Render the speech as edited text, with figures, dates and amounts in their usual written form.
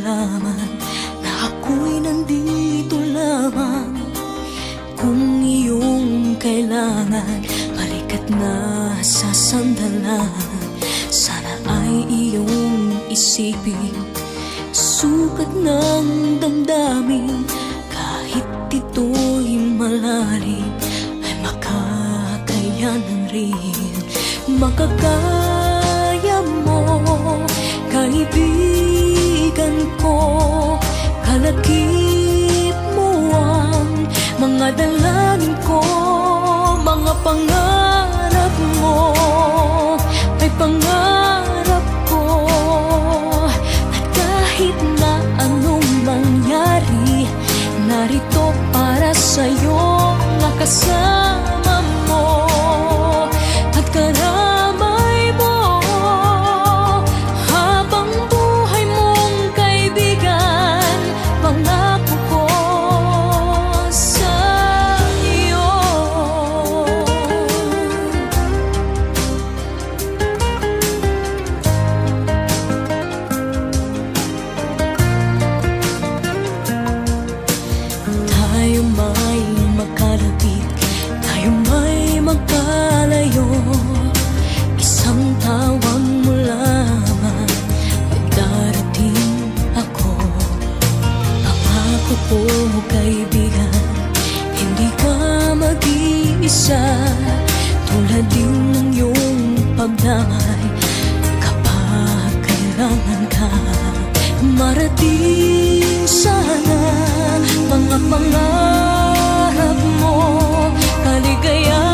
malaman na ako'y nandito lamang. Kung iyong kailangan, balikat na sa sandalan. Sana ay iyong isipin, sukat ng damdamin. Kahit ito'y malalim, ay makakayanan rin. Makakaya mo, kaibigan ko. Kalakip mo ang mga dalangin ko. Mga pangarap mo ay pangarap ko. At kahit na anong mangyari, narito para sa'yo, nakasama mo at karamay mo. Habang buhay mong kaibigan, pangako ko sa iyo. Tayo may magkalapit, tayo may magkalayo. Isang tawag mo lamang ay darating ako. Pangako ko, kaibigan, hindi ka mag-iisa. Tulad din ng iyong pagdamay kapag kailangan ka. Marating sana mga pangarap mo, kaligaya